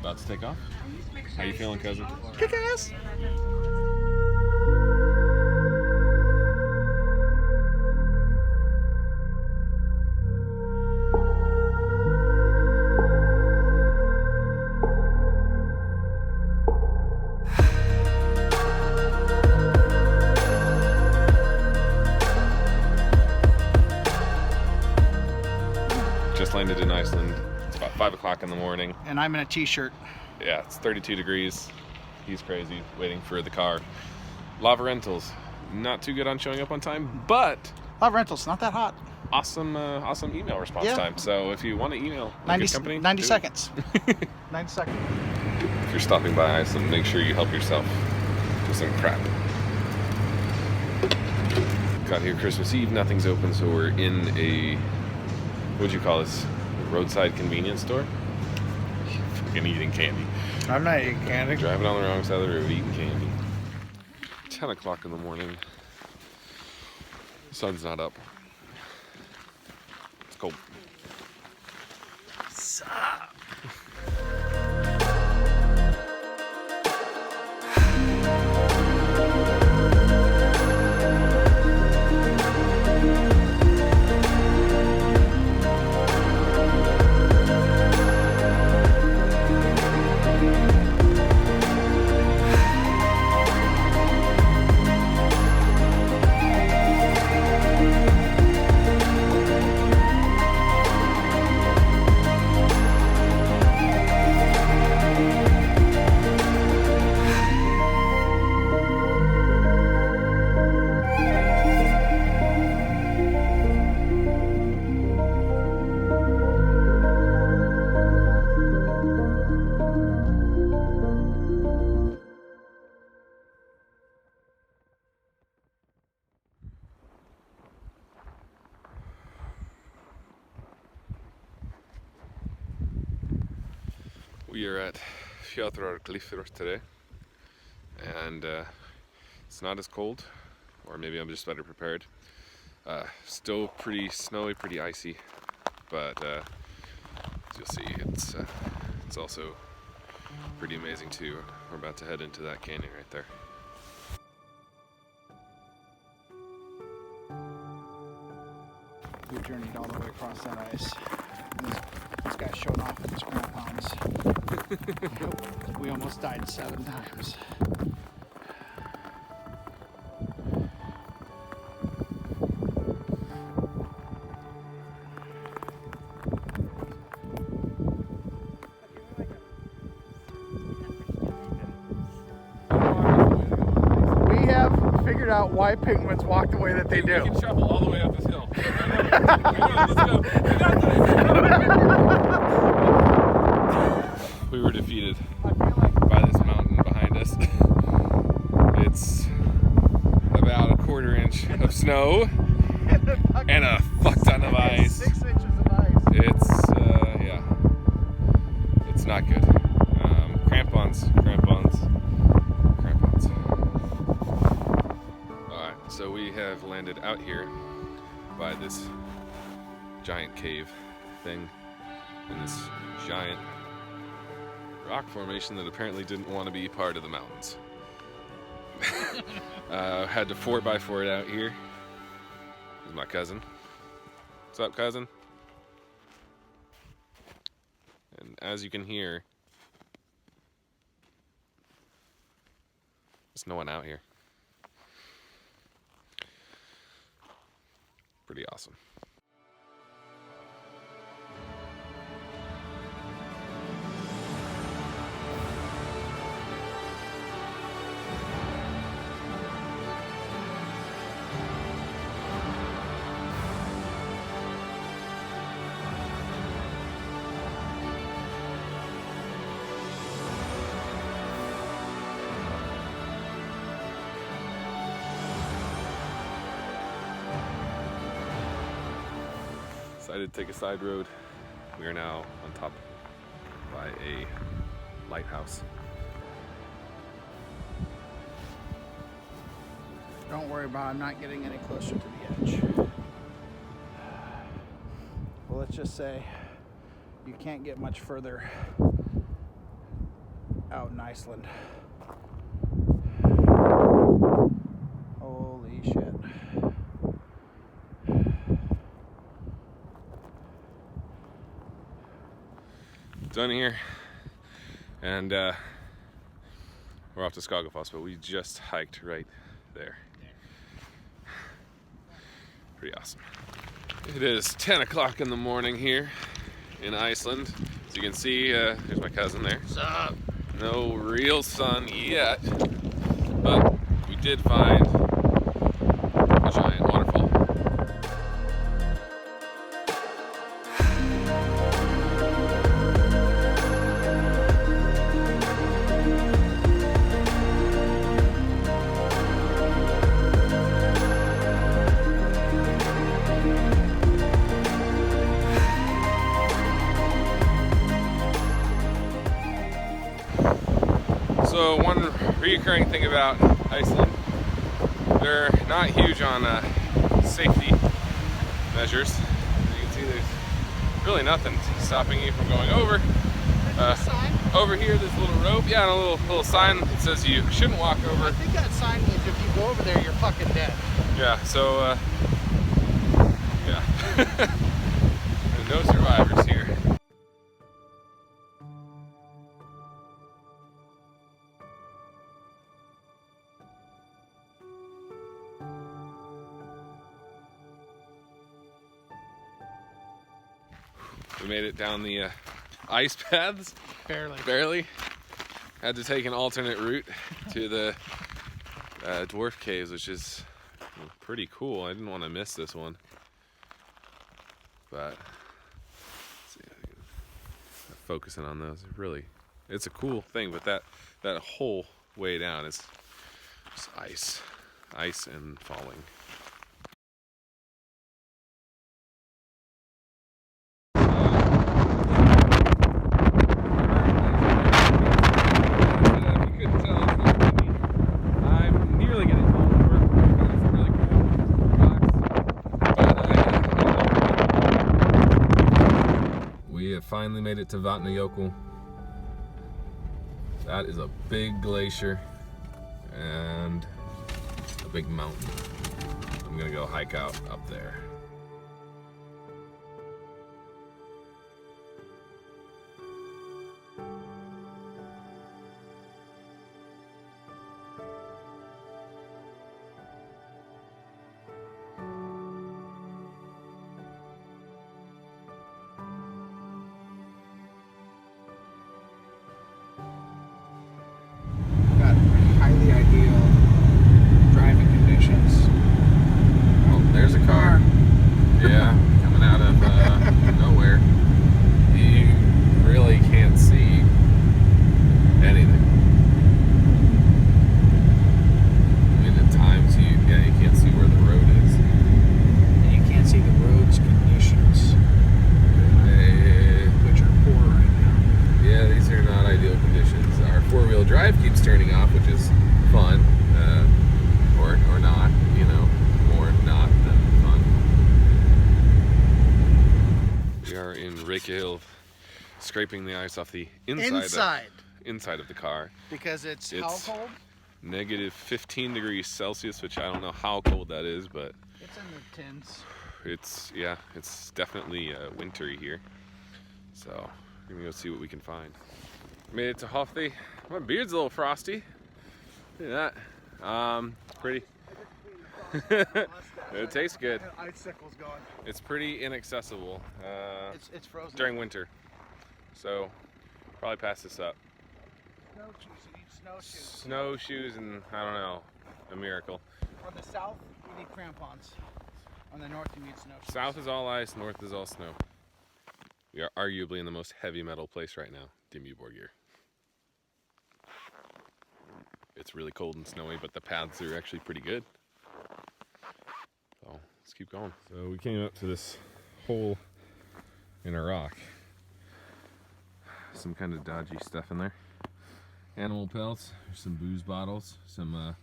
About to take off? How you feeling, cousin? Kick ass! Just landed in Iceland. It's about 5 o'clock in the morning. And I'm in a t-shirt. Yeah, it's 32 degrees. He's crazy, waiting for the car. Lava Rentals, not too good on showing up on time, but Lava Rentals, not that hot. awesome email response time. So if you want to email a 90, good company, 90 seconds. 90 seconds. If you're stopping by Iceland, make sure you help yourself to some crap. Got here Christmas Eve, nothing's open, so we're in a, what'd you call this? A roadside convenience store? Fucking eating candy. I'm not eating candy. Driving on the wrong side of the road, eating candy. 10 o'clock in the morning. Sun's not up. It's cold. Sup? We are at FJAÐRÁRGLJÚFUR today, and it's not as cold, or maybe I'm just better prepared. Still pretty snowy, pretty icy, but as you'll see, it's also pretty amazing too. We're about to head into that canyon right there. We journeyed all the way across that ice. This guy's showing off with his crampons. We almost died 7 times. We have figured out why penguins walk the way that they do. We can travel all the way up this hill. Let's go. We were defeated by this mountain behind us. It's about a 1/4 inch of snow and a fuck ton of ice. 6 inches of ice. It's yeah, it's not good. Crampons. All right, so we have landed out here by this giant cave thing in this giant rock formation that apparently didn't want to be part of the mountains. Had to 4x4 it out here. This is my cousin. What's up, cousin? And as you can hear, there's no one out here. Pretty awesome. Decided to take a side road. We are now on top by a lighthouse. Don't worry about it, I'm not getting any closer to the edge. Well, let's just say you can't get much further out in Iceland. Holy shit. Done here, and we're off to Skogafoss, but we just hiked right there. Pretty awesome. It is 10 o'clock in the morning here in Iceland. As you can see, there's my cousin there. What's up? No real sun yet, but we did find a giant waterfall. So one recurring thing about Iceland, they're not huge on safety measures. As you can see, there's really nothing stopping you from going over. Over here, there's a little rope, yeah, and a little sign that says you shouldn't walk over. I think that sign means if you go over there, you're fucking dead. Yeah, so yeah, there's no survivors here. We made it down the ice paths. Barely. Had to take an alternate route to the dwarf caves, which is pretty cool. I didn't want to miss this one. But let's see, focusing on those, it's a cool thing. But that whole way down is just ice and falling. Finally made it to Vatnajökull. That is a big glacier and a big mountain. I'm gonna go hike out up there. Scraping the ice off the inside of the car. Because it's how cold? Negative 15 degrees Celsius, which I don't know how cold that is, but it's in the tens. It's definitely wintry here. So we're gonna go see what we can find. Made it to Hofthi. My beard's a little frosty. Look at that. Pretty. It tastes good. Icicles going. It's pretty inaccessible. It's frozen during winter. So probably pass this up. Snowshoes, you need snowshoes. Snowshoes and I don't know, a miracle. On the south, you need crampons. On the north, you need snowshoes. South is all ice, north is all snow. We are arguably in the most heavy metal place right now, DIMMU BORGIR. It's really cold and snowy, but the paths are actually pretty good. So let's keep going. So we came up to this hole in a rock. Some kind of dodgy stuff in there. Animal pelts, there's some booze bottles, some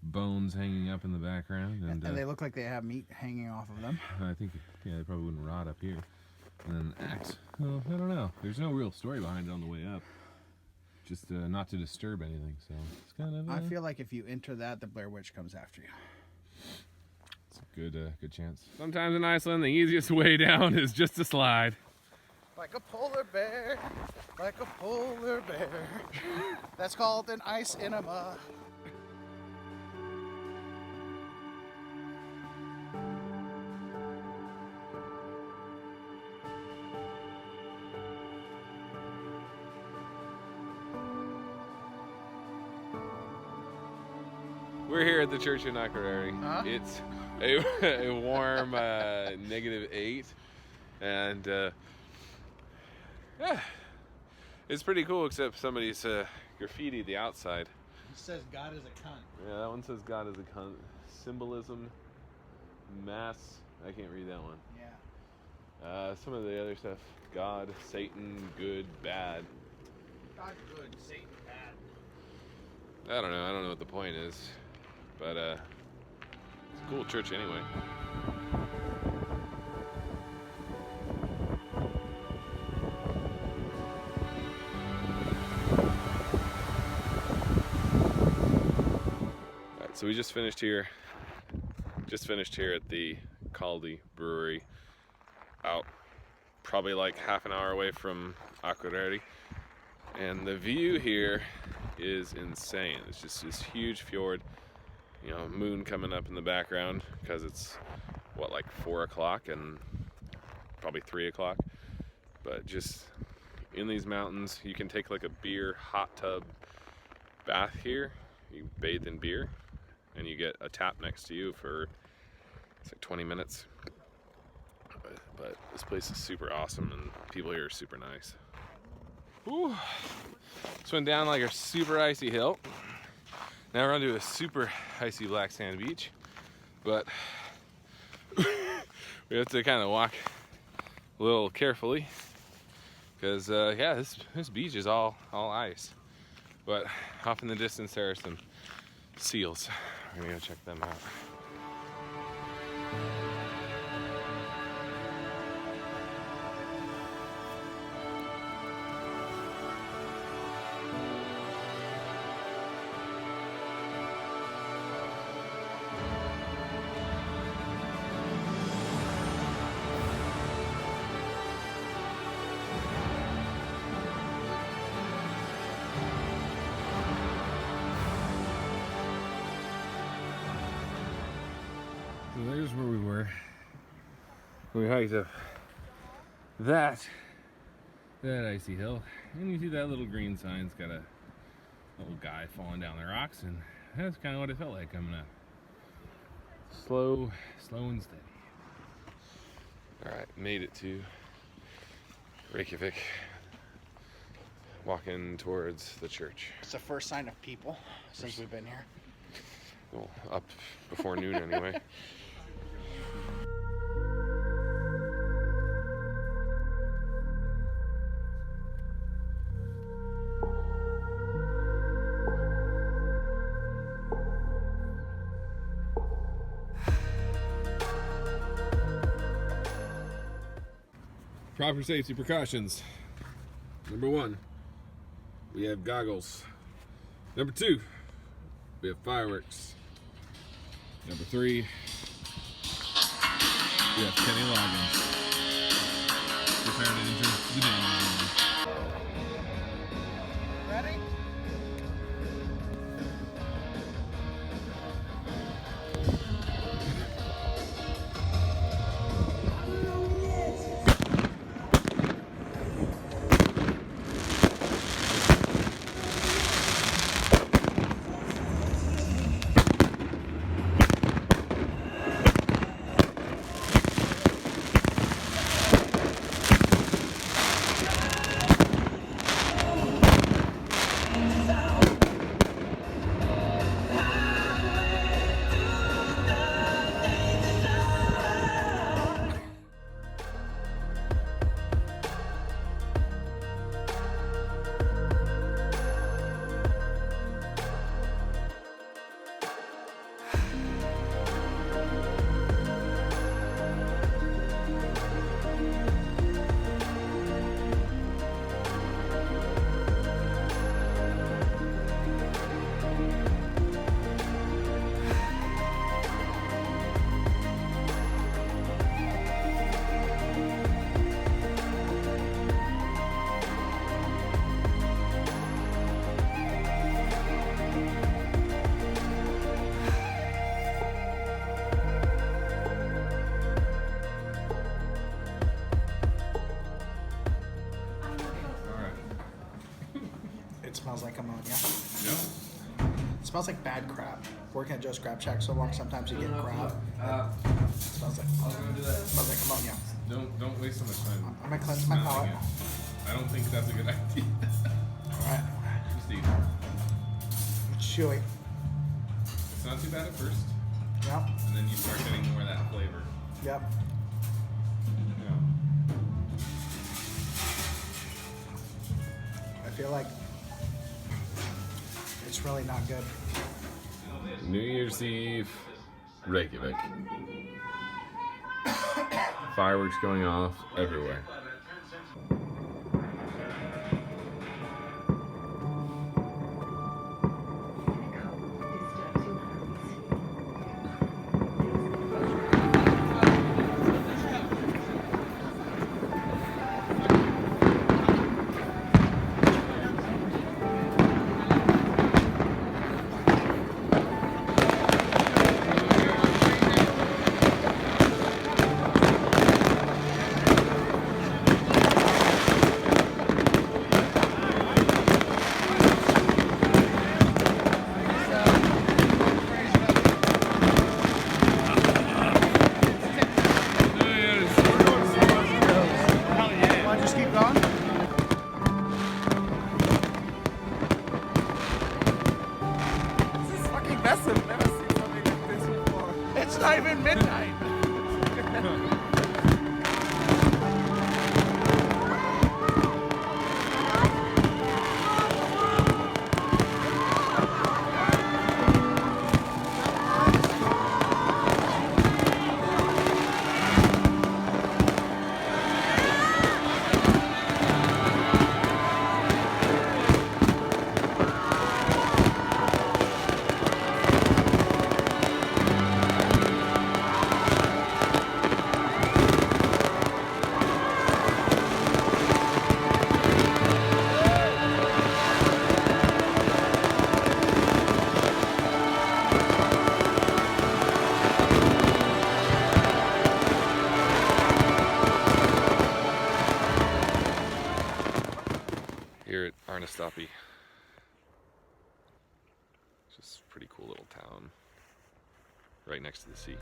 bones hanging up in the background. And they look like they have meat hanging off of them. I think, yeah, they probably wouldn't rot up here. And then an axe. Well, I don't know. There's no real story behind it on the way up. just not to disturb anything. So it's kind of. I feel like if you enter that, the Blair Witch comes after you. It's a good chance. Sometimes in Iceland, the easiest way down is just to slide. Like a polar bear, like a polar bear. That's called an ice enema. We're here at the church in Akureyri. Huh? It's a warm -8, and yeah, it's pretty cool. Except somebody's graffitied the outside. It says God is a cunt. Yeah, that one says God is a cunt. Symbolism, mass. I can't read that one. Yeah. Some of the other stuff: God, Satan, good, bad. God good, Satan bad. I don't know. I don't know what the point is. But it's a cool church anyway. Alright, so we just finished here at the Kaldi Brewery, out probably like half an hour away from Akureyri, and the view here is insane. It's just this huge fjord. You know, moon coming up in the background because it's what, like 4 o'clock and probably 3 o'clock. But just in these mountains, you can take like a beer hot tub bath here. You bathe in beer and you get a tap next to you for it's like 20 minutes. But this place is super awesome and people here are super nice. Whew. Just went down like a super icy hill. Now we're onto a super icy black sand beach, but we have to kind of walk a little carefully because yeah, this beach is all ice. But off in the distance there are some seals. We're gonna go check them out. So there's where we were. We hiked up that icy hill, and you see that little green sign. It's got a little guy falling down the rocks, and that's kind of what it felt like coming up. Slow and steady. All right, made it to Reykjavik. Walking towards the church. It's the first sign of people since we've been here. Well, up before noon anyway. Proper safety precautions. Number 1, we have goggles. Number 2, we have fireworks. Number 3, we have Kenny Loggins. Prepare to enter the danger zone. Ready? smells like ammonia. Yep. It smells like bad crab. Working at Joe's Crab Shack so long, sometimes you get crab. It smells like ammonia. Don't waste so much time. I'm gonna cleanse my palate. I don't think that's a good idea. Alright. Just eat. It's chewy. It's not too bad at first. Yep. And then you start getting more of that flavor. Yep. Yeah. I feel like it's really not good. New Year's Eve, Reykjavik. Fireworks going off everywhere. It's not even midnight. Here at ARNARSTAPI. Just a pretty cool little town right next to the sea.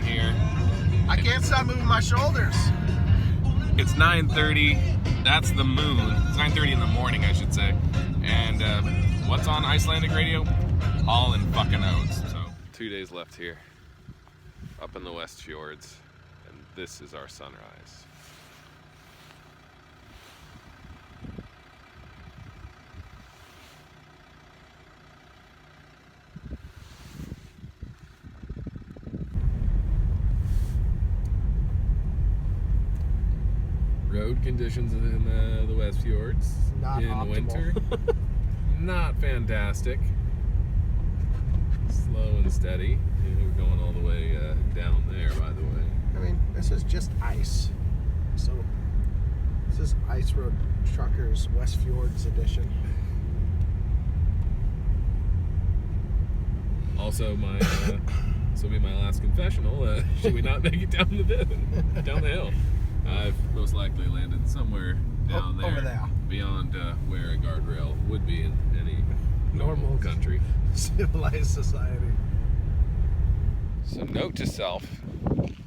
Here. I can't stop moving my shoulders. It's 9:30. That's the moon. It's 9:30 in the morning, I should say. And what's on Icelandic radio? All in fucking O's. So 2 days left here, up in the West Fjords, and this is our sunrise. Road conditions in the West Fjords Not in optimal. winter, not fantastic. Slow and steady. Yeah, we're going all the way down there, by the way. I mean, this is just ice. So, this is Ice Road Truckers West Fjords edition. Also, my this will be my last confessional. Should we not make it down the hill? I've most likely landed somewhere down there, over there, beyond where a guardrail would be in any normal country. Civilized society. So note to self,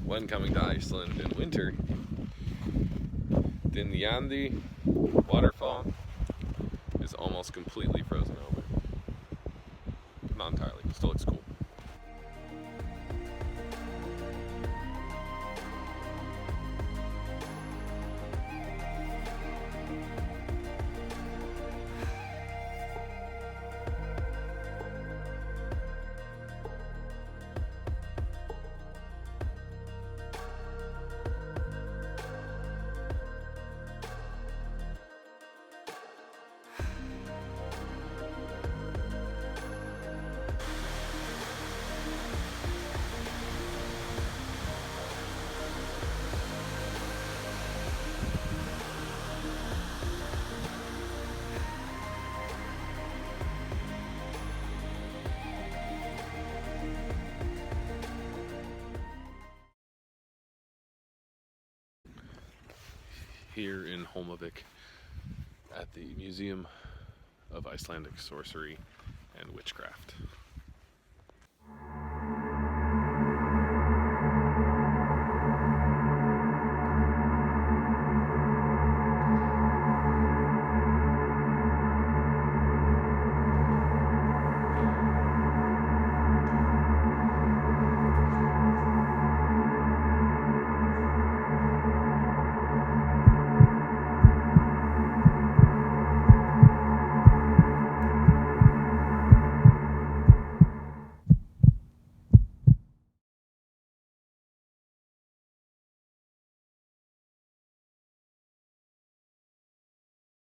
when coming to Iceland in winter, DYNJANDI waterfall is almost completely frozen over. Not entirely, still looks cool. here in HOLMAVIK at the Museum of Icelandic Sorcery and Witchcraft.